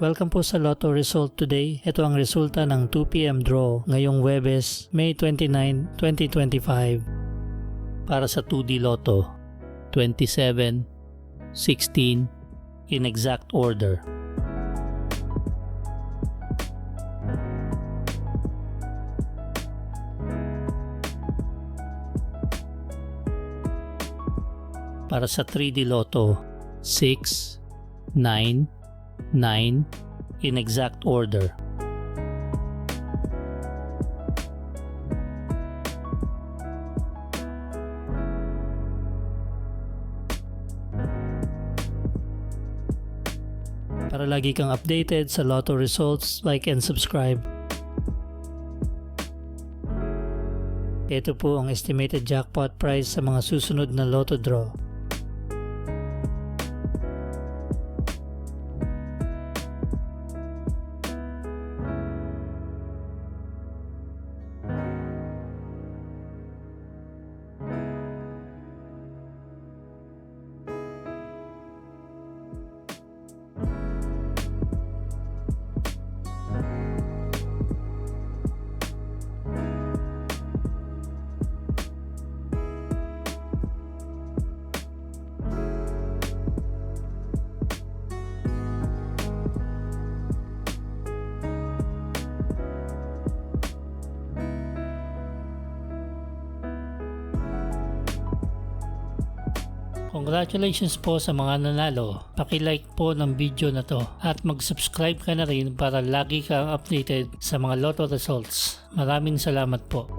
Welcome po sa Lotto Result Today. Ito ang resulta ng 2 PM draw ngayong Huwebes, May 29, 2025 para sa 2D Lotto 27, 16 in exact order. Para sa 3D Lotto 6, 9 in exact order. Para lagi kang updated sa Lotto results, like and subscribe. Ito po ang estimated jackpot price sa mga susunod na Lotto draw. Congratulations po sa mga nanalo. Paki-like po ng video na to at mag-subscribe ka na rin para lagi kang updated sa mga Lotto results. Maraming salamat po.